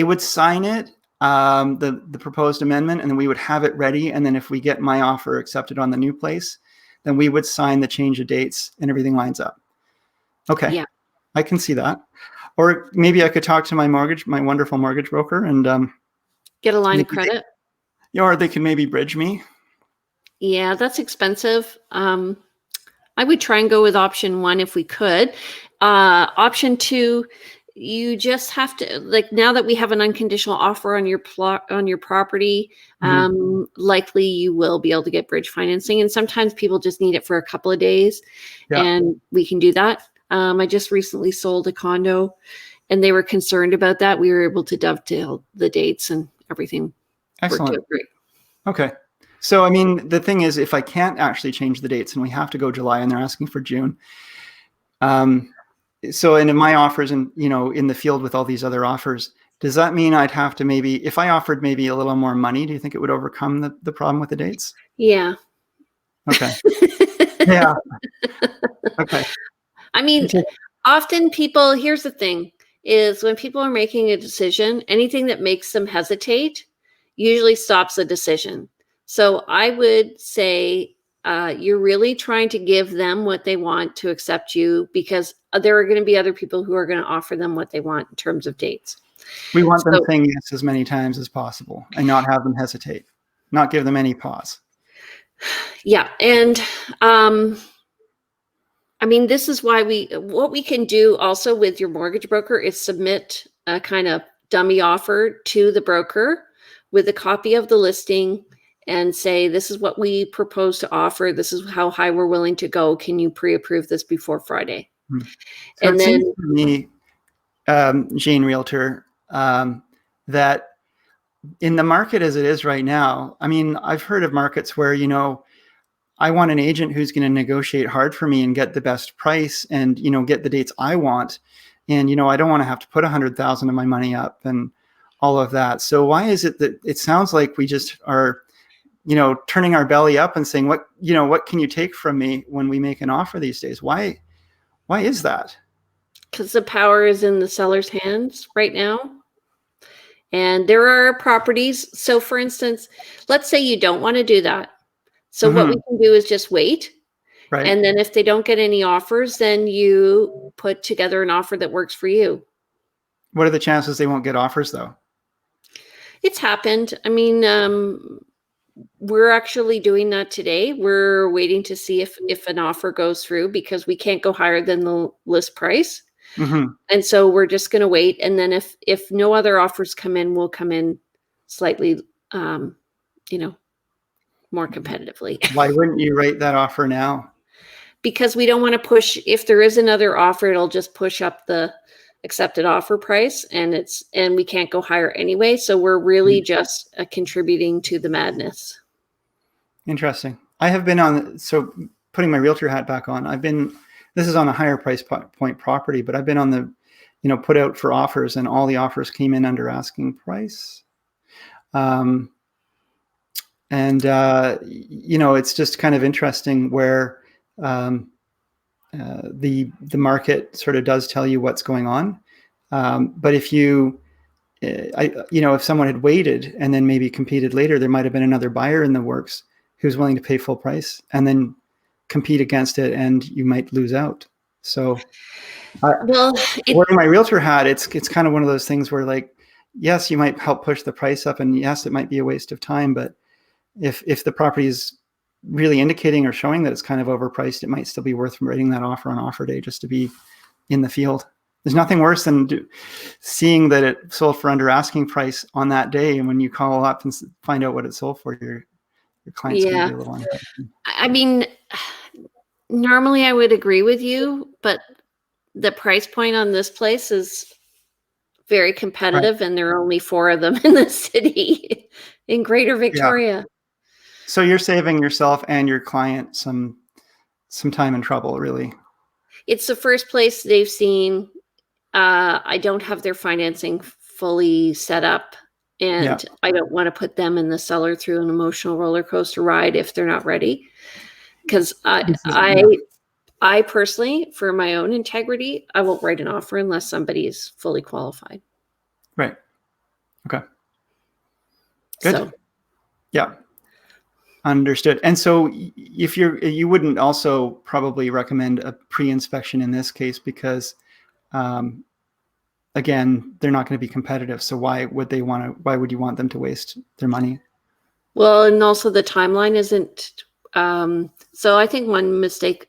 would sign it, the proposed amendment, and then we would have it ready. And then if we get my offer accepted on the new place, then we would sign the change of dates and everything lines up. Okay. Yeah. I can see that. Or maybe I could talk to my wonderful mortgage broker, and get a line of credit. Or they can maybe bridge me. Yeah, that's expensive. I would try and go with option 1 if we could. Option 2, you just have to, like, now that we have an unconditional offer on your property, likely you will be able to get bridge financing. And sometimes people just need it for a couple of days, and we can do that. I just recently sold a condo, and they were concerned about that. We were able to dovetail the dates and everything. Excellent. Worked out great. Okay. So, I mean, the thing is, if I can't actually change the dates and we have to go July and they're asking for June, and in my offers and, in the field with all these other offers, does that mean I'd have to maybe, if I offered maybe a little more money, do you think it would overcome the problem with the dates? Yeah. Okay. Yeah. Okay. I mean, often people, here's the thing, is when people are making a decision, anything that makes them hesitate usually stops the decision. So I would say you're really trying to give them what they want to accept you, because there are going to be other people who are going to offer them what they want in terms of dates. We want them saying yes as many times as possible and not have them hesitate, not give them any pause. Yeah. And I mean, this is why what we can do also with your mortgage broker is submit a kind of dummy offer to the broker with a copy of the listing and say, this is what we propose to offer. This is how high we're willing to go. Can you pre-approve this before Friday? So and then seems to me, Jane Realtor, that in the market as it is right now, I mean, I've heard of markets where, I want an agent who's going to negotiate hard for me and get the best price and, get the dates I want. And, I don't want to have to put 100,000 of my money up and all of that. So why is it that it sounds like we just are, turning our belly up and saying, what can you take from me when we make an offer these days? Why is that? Because the power is in the seller's hands right now. And there are properties. So for instance, let's say you don't want to do that. So what we can do is just wait. Right. And then if they don't get any offers, then you put together an offer that works for you. What are the chances they won't get offers though? It's happened. I mean, we're actually doing that today. We're waiting to see if an offer goes through because we can't go higher than the list price. And so we're just going to wait. And then if no other offers come in, we'll come in slightly, more competitively. Why wouldn't you rate that offer now? Because we don't want to push. If there is another offer, it'll just push up the accepted offer price, and we can't go higher anyway. So we're really just contributing to the madness. Interesting. I have been so putting my realtor hat back on, this is on a higher price point property, but I've been on the, put out for offers, and all the offers came in under asking price. And, it's just kind of interesting where the market sort of does tell you what's going on. But if if someone had waited and then maybe competed later, there might have been another buyer in the works who's willing to pay full price and then compete against it, and you might lose out. So wearing my realtor hat, it's kind of one of those things where, like, yes, you might help push the price up, and yes, it might be a waste of time, but if the property is really indicating or showing that it's kind of overpriced, it might still be worth writing that offer on offer day just to be in the field. There's nothing worse than seeing that it sold for under asking price on that day, and when you call up and find out what it sold for, your client's going to be a little unhappy. I mean, normally I would agree with you, but the price point on this place is very competitive, right, and there are only 4 of them in the city in Greater Victoria. Yeah. So you're saving yourself and your client some time and trouble, really. It's the first place they've seen. I don't have their financing fully set up, and I don't want to put them and the seller through an emotional roller coaster ride if they're not ready. Because I personally, for my own integrity, I won't write an offer unless somebody is fully qualified. Right. Okay. Good. So, yeah. Understood. And so if you wouldn't also probably recommend a pre-inspection in this case because, again, they're not going to be competitive. So why would you want them to waste their money? Well, and also the timeline isn't, so I think one mistake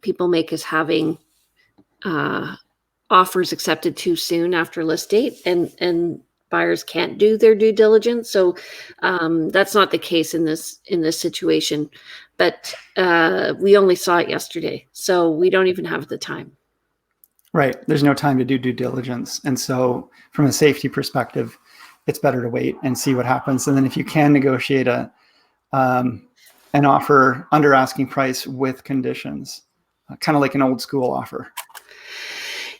people make is having offers accepted too soon after list date, and buyers can't do their due diligence. So that's not the case in this situation, but we only saw it yesterday, so we don't even have the time. Right. There's no time to do due diligence. And so from a safety perspective, it's better to wait and see what happens. And then if you can negotiate an offer under asking price with conditions, kind of like an old school offer.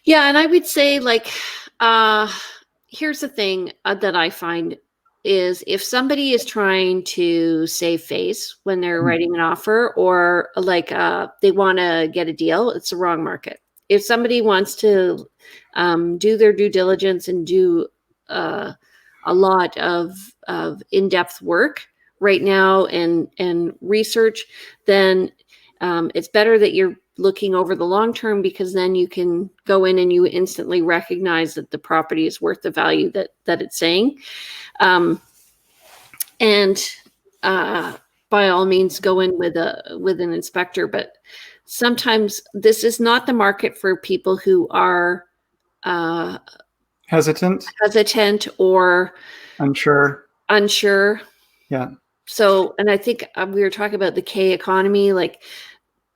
Yeah. And I would say, like, here's the thing that I find is if somebody is trying to save face when they're writing an offer, or like they want to get a deal, it's the wrong market. If somebody wants to do their due diligence and do a lot of in-depth work right now and research, then it's better that you're looking over the long term, because then you can go in and you instantly recognize that the property is worth the value that it's saying. And by all means, go in with an inspector. But sometimes this is not the market for people who are hesitant or unsure. Yeah. So, and I think we were talking about the K economy. Like,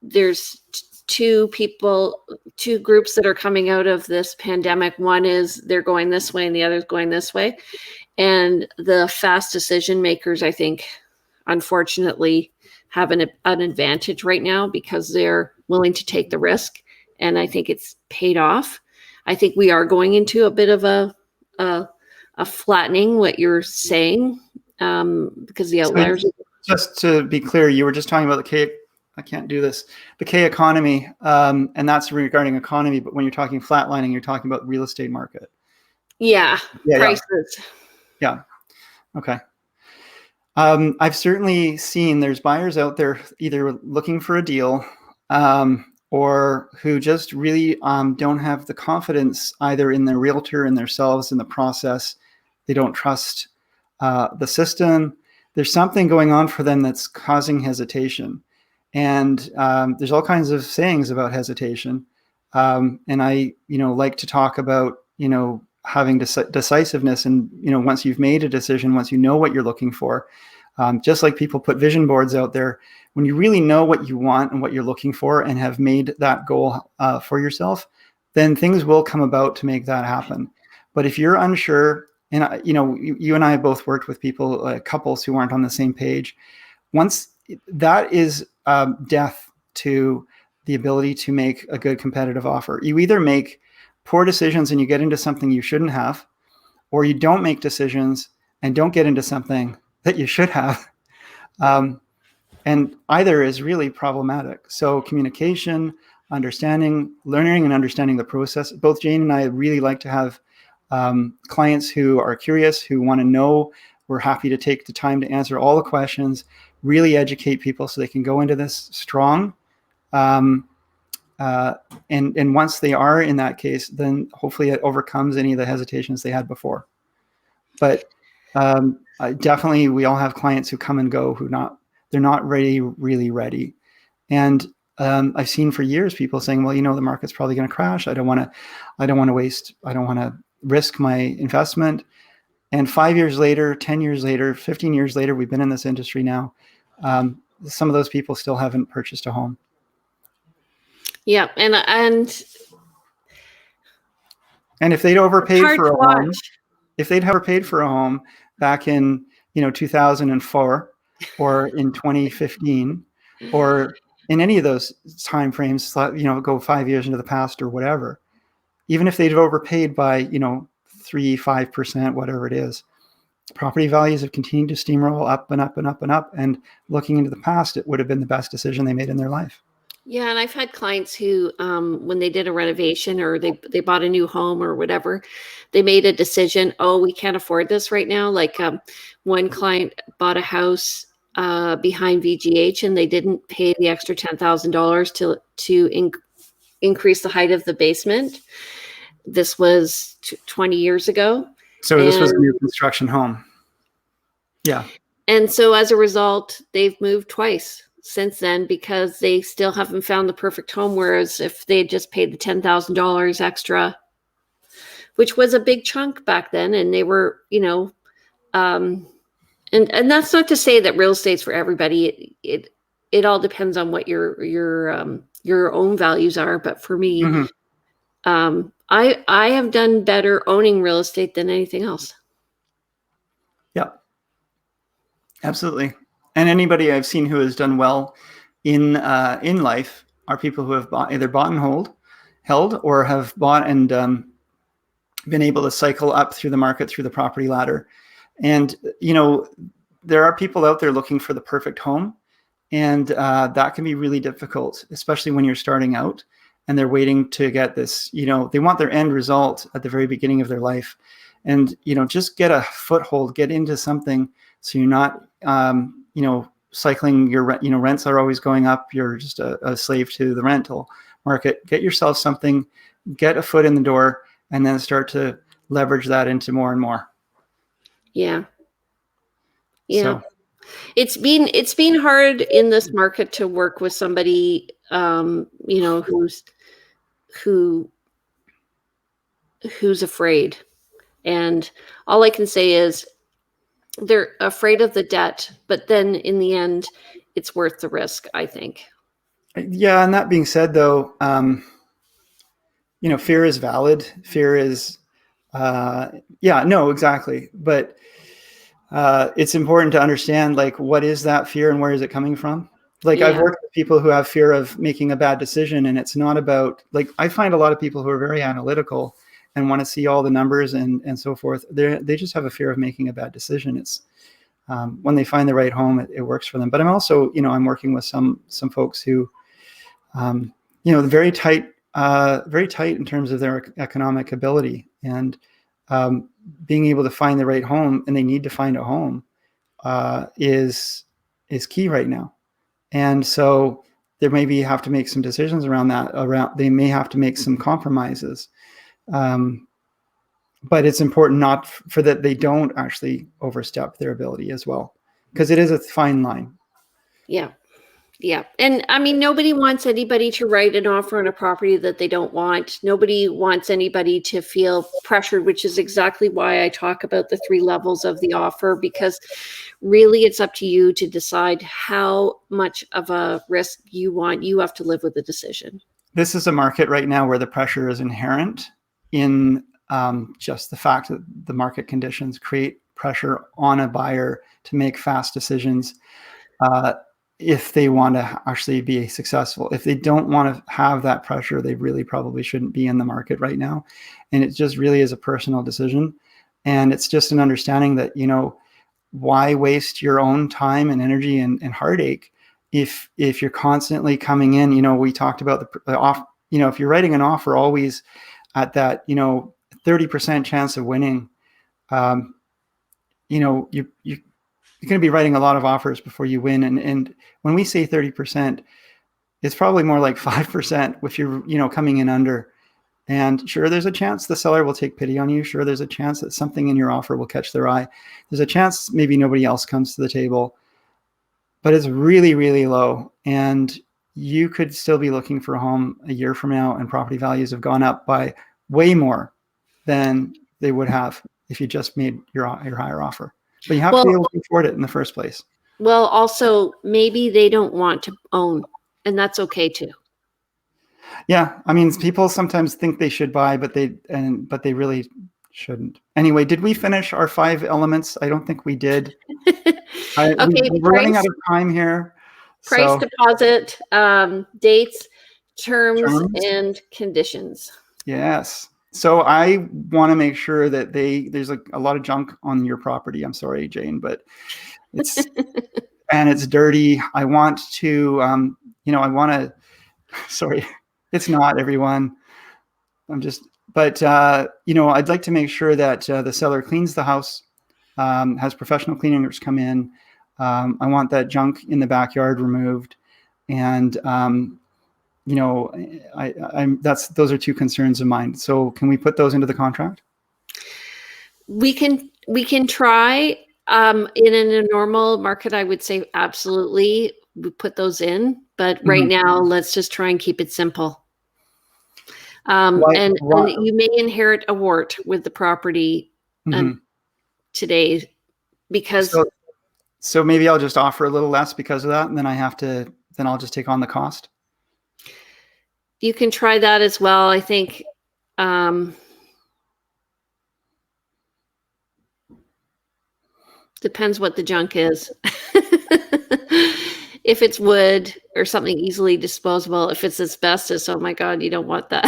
there's two groups that are coming out of this pandemic. One is they're going this way and the other is going this way. And the fast decision makers, I think, unfortunately, have an advantage right now because they're willing to take the risk. And I think it's paid off. I think we are going into a bit of a flattening, what you're saying, because the outliers. So just to be clear, you were just talking about the K economy, and that's regarding economy. But when you're talking flatlining, you're talking about the real estate market. Yeah, prices. Yeah. Okay. I've certainly seen there's buyers out there either looking for a deal or who just really don't have the confidence either in their realtor and themselves in the process. They don't trust the system. There's something going on for them that's causing hesitation. And there's all kinds of sayings about hesitation. And I, like to talk about, having decisiveness. And, once you've made a decision, once you know what you're looking for, just like people put vision boards out there, when you really know what you want and what you're looking for and have made that goal for yourself, then things will come about to make that happen. But if you're unsure, and, you and I have both worked with people, couples who aren't on the same page, once that is death to the ability to make a good competitive offer. You either make poor decisions and you get into something you shouldn't have, or you don't make decisions and don't get into something that you should have. And either is really problematic. So communication, understanding, learning and understanding the process. Both Jane and I really like to have clients who are curious, who want to know. We're happy to take the time to answer all the questions, really educate people so they can go into this strong. And once they are in that case, then hopefully it overcomes any of the hesitations they had before. But definitely we all have clients who come and go who they're not really ready. And I've seen for years people saying, well, the market's probably going to crash. I don't want to risk my investment. And 5 years later, 10 years later, 15 years later, we've been in this industry now. Some of those people still haven't purchased a home. Yeah. And if they'd overpaid for a home, if they'd ever paid for a home back in, 2004 or in 2015 or in any of those time frames, go 5 years into the past or whatever, even if they'd overpaid by, 3-5%, whatever it is, property values have continued to steamroll up and up and up and up. And looking into the past, it would have been the best decision they made in their life. Yeah. And I've had clients who, when they did a renovation or they bought a new home or whatever, they made a decision, oh, we can't afford this right now. Like one client bought a house behind VGH and they didn't pay the extra $10,000 to increase the height of the basement. This was 20 years ago. So this was a new construction home. Yeah. And so as a result, they've moved twice since then because they still haven't found the perfect home. Whereas if they had just paid the $10,000 extra, which was a big chunk back then, and they were, and that's not to say that real estate's for everybody. It all depends on what your own values are. But for me, I have done better owning real estate than anything else. Yeah, absolutely. And anybody I've seen who has done well in life are people who have either bought and held, or have bought and been able to cycle up through the market, through the property ladder. And, there are people out there looking for the perfect home. And that can be really difficult, especially when you're starting out and they're waiting to get this, they want their end result at the very beginning of their life. And, just get a foothold, get into something so you're not, cycling your rent, rents are always going up. You're just a slave to the rental market. Get yourself something, get a foot in the door, and then start to leverage that into more and more. Yeah. Yeah. So. It's been hard in this market to work with somebody, who's afraid. And all I can say is they're afraid of the debt, but then in the end, it's worth the risk, I think. Yeah. And that being said, though, fear is valid. Fear is, exactly. But it's important to understand, like, what is that fear and where is it coming from? Like, yeah. I've worked with people who have fear of making a bad decision, and it's not about, like, I find a lot of people who are very analytical and want to see all the numbers and so forth. They just have a fear of making a bad decision. It's when they find the right home, it works for them. But I'm also, I'm working with some folks who, very tight in terms of their economic ability, and being able to find the right home, and they need to find a home is key right now. And so there maybe have to make some decisions around that. They may have to make some compromises. But it's important not for that they don't actually overstep their ability as well, because it is a fine line. Yeah. Yeah. And I mean, nobody wants anybody to write an offer on a property that they don't want. Nobody wants anybody to feel pressured, which is exactly why I talk about the 3 levels of the offer, because really it's up to you to decide how much of a risk you want. You have to live with the decision. This is a market right now where the pressure is inherent in just the fact that the market conditions create pressure on a buyer to make fast decisions. If they want to actually be successful. If they don't want to have that pressure, they really probably shouldn't be in the market right now. And it just really is a personal decision. And it's just an understanding that, why waste your own time and energy and heartache if you're constantly coming in? We talked about the off. If you're writing an offer always at that 30% chance of winning, you're going to be writing a lot of offers before you win. And when we say 30%, it's probably more like 5% if you're coming in under. And sure, there's a chance the seller will take pity on you. Sure, there's a chance that something in your offer will catch their eye. There's a chance maybe nobody else comes to the table, but it's really, really low. And you could still be looking for a home a year from now, and property values have gone up by way more than they would have if you just made your higher offer. But you have to be able to afford it in the first place. Well, also, maybe they don't want to own, and that's okay too. Yeah, I mean, people sometimes think they should buy, but they really shouldn't. Anyway, did we finish our 5 elements? I don't think we did. Okay, we're running out of time here. Price, deposit, dates, terms, and conditions. Yes. So I want to make sure that there's a lot of junk on your property. I'm sorry, Jane, but it's and it's dirty. I want to, sorry. It's not, everyone. But I'd like to make sure that the seller cleans the house, has professional cleaners come in. I want that junk in the backyard removed, and those are 2 concerns of mine. So can we put those into the contract? We can try. In a normal market, I would say absolutely we put those in. But right now, let's just try and keep it simple. And you may inherit a wart with the property today because. So maybe I'll just offer a little less because of that, and then I'll just take on the cost. You can try that as well. I think. Depends what the junk is. If it's wood or something easily disposable, if it's asbestos, oh my God, you don't want that.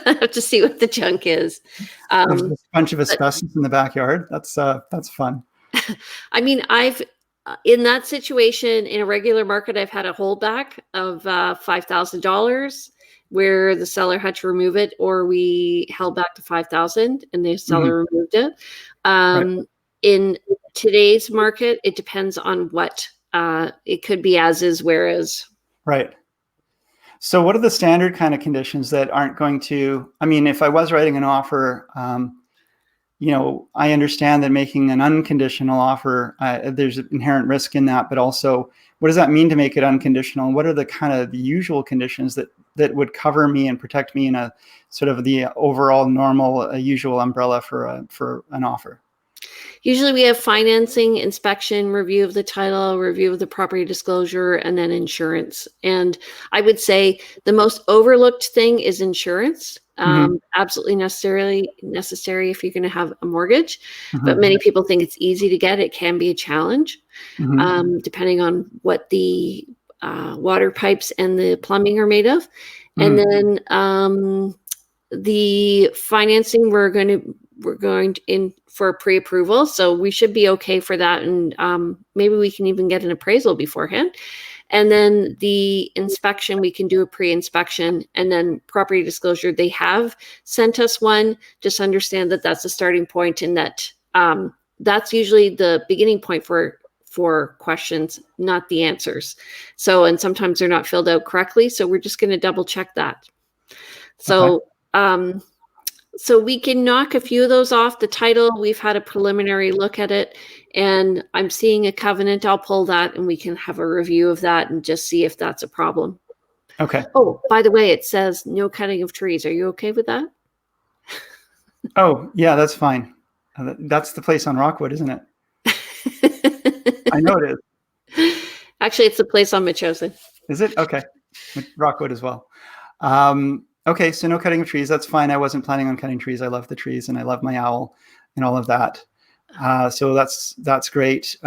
I have to see what the junk is. There's a bunch of asbestos in the backyard. That's fun. I mean, in that situation, in a regular market, I've had a holdback of $5,000 where the seller had to remove it, or we held back to $5,000 and the seller removed it. Right. In today's market, it depends on what. It could be as is, whereas. Right. So what are the standard kind of conditions that aren't going to, I mean, if I was writing an offer, I understand that making an unconditional offer, there's inherent risk in that, but also what does that mean to make it unconditional? What are the kind of the usual conditions that would cover me and protect me in a sort of the overall normal, usual umbrella for an offer? Usually we have financing, inspection, review of the title, review of the property disclosure, and then insurance. And I would say the most overlooked thing is insurance. Absolutely necessary if you're going to have a mortgage. But many people think it's easy to get. It can be a challenge, depending on what the water pipes and the plumbing are made of. And then the financing, we're going in for pre-approval, so we should be okay for that, and maybe we can even get an appraisal beforehand. And then the inspection, we can do a pre-inspection, and then property disclosure, they have sent us one. Just understand that that's a starting point, and that that's usually the beginning point for questions, not the answers. So, and sometimes they're not filled out correctly, so we're just going to double check that. So so we can knock a few of those off. The title, we've had a preliminary look at it, and I'm seeing a covenant. I'll pull that, and we can have a review of that and just see if that's a problem. Okay. Oh, by the way, it says no cutting of trees. Are you okay with that? Oh, yeah, that's fine. That's the place on Rockwood, isn't it? I know it is. Actually, it's the place on Metchosin. Is it? Okay. Rockwood as well. Okay, so no cutting of trees. That's fine. I wasn't planning on cutting trees. I love the trees, and I love my owl and all of that. So that's great.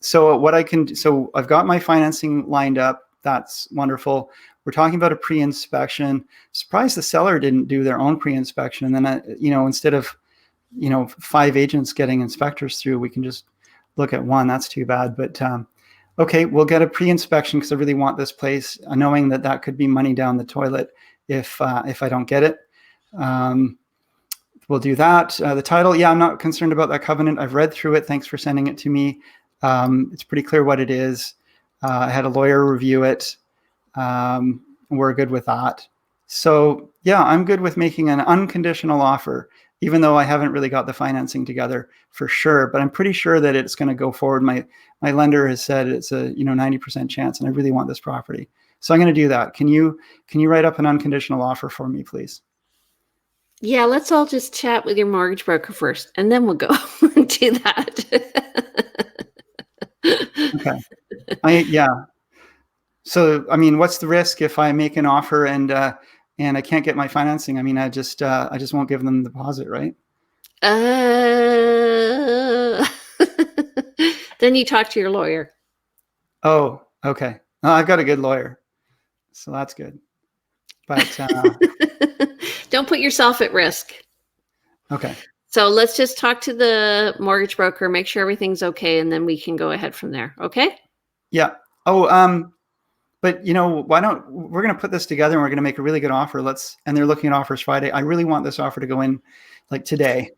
So I've got my financing lined up. That's wonderful. We're talking about a pre-inspection. Surprised the seller didn't do their own pre-inspection, and then instead of 5 agents getting inspectors through, we can just look at one. That's too bad. But okay, we'll get a pre-inspection because I really want this place, knowing that that could be money down the toilet if I don't get it. We'll do that. The title, yeah, I'm not concerned about that covenant. I've read through it. Thanks for sending it to me. It's pretty clear what it is. I had a lawyer review it. We're good with that. So yeah, I'm good with making an unconditional offer, even though I haven't really got the financing together for sure, but I'm pretty sure that it's going to go forward. My lender has said it's a 90% chance, and I really want this property. So I'm going to do that. Can you write up an unconditional offer for me, please? Yeah, let's all just chat with your mortgage broker first, and then we'll go do that. Okay. Yeah. So, I mean, what's the risk if I make an offer and I can't get my financing? I mean, I just won't give them the deposit, right? Then you talk to your lawyer. Oh, okay. Oh, I've got a good lawyer, so that's good. But don't put yourself at risk. Okay. So let's just talk to the mortgage broker, make sure everything's okay, and then we can go ahead from there. Okay? Yeah. Oh, but why don't we're going to put this together and we're going to make a really good offer. And they're looking at offers Friday. I really want this offer to go in like today.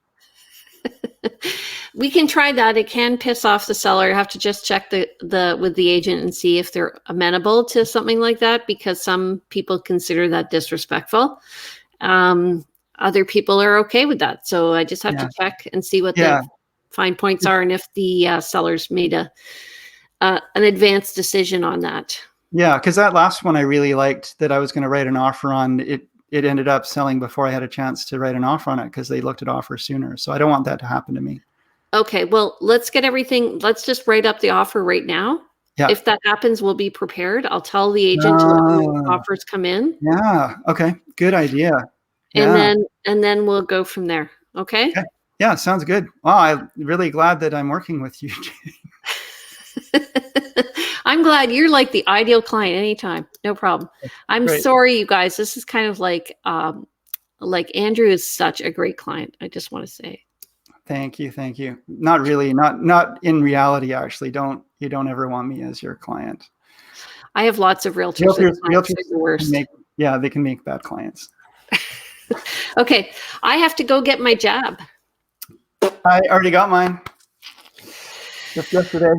We can try that. It can piss off the seller. You have to just check with the agent and see if they're amenable to something like that, because some people consider that disrespectful. Other people are okay with that. So I just have to check and see what the fine points are, and if the seller's made an advanced decision on that. Yeah, because that last one I really liked that I was going to write an offer on. It ended up selling before I had a chance to write an offer on it because they looked at offers sooner. So I don't want that to happen to me. Okay, well, let's get everything. Let's just write up the offer right now. Yeah. If that happens, we'll be prepared. I'll tell the agent to let the offers come in. Yeah. Okay. Good idea. And then we'll go from there. Okay. Yeah. Sounds good. Wow. I'm really glad that I'm working with you, Jane. I'm glad. You're like the ideal client anytime. No problem. I'm sorry, you guys. This is kind of like Andrew is such a great client. I just want to say. Thank you. Thank you. Not really. Not in reality, actually. You don't ever want me as your client. I have lots of realtors. Realtors are the worst. They can make bad clients. Okay. I have to go get my jab. I already got mine just yesterday.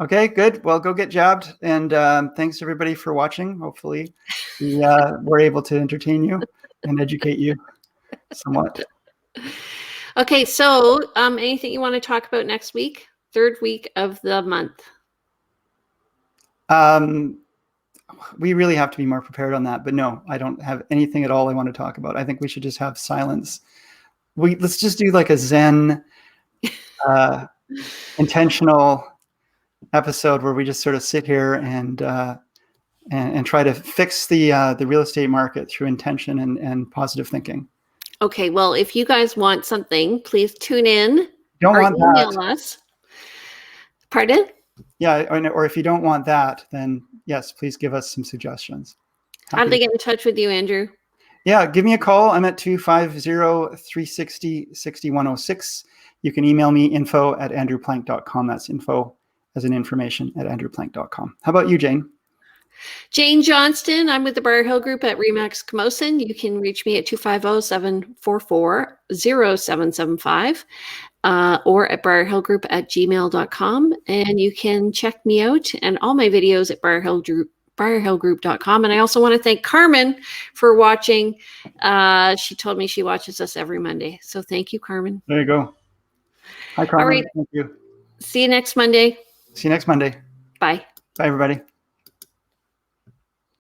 Okay, good. Well, go get jabbed. And thanks everybody for watching. Hopefully we were able to entertain you and educate you somewhat. Okay, so anything you want to talk about next week? Third week of the month. We really have to be more prepared on that. But no, I don't have anything at all I want to talk about. I think we should just have silence. Let's just do like a Zen intentional episode where we just sort of sit here and try to fix the real estate market through intention and positive thinking. Okay, well, if you guys want something, please tune in. Don't or want email that. us. Pardon? Yeah, or if you don't want that, then yes, please give us some suggestions. How do they get in touch with you, Andrew? Yeah, give me a call. I'm at 250-360-6106. You can email me info@andrewplank.com. That's info as in information at andrewplank.com. How about you, Jane? Jane Johnston. I'm with the BriarHillGroup at REMAX Camosun. You can reach me at 250-744-0775 or at BriarHillGroup@gmail.com. And you can check me out and all my videos at BriarHillGroup.com. And I also want to thank Carmen for watching. She told me she watches us every Monday. So thank you, Carmen. There you go. Hi, Carmen. All right. Thank you. See you next Monday. See you next Monday. Bye. Bye, everybody.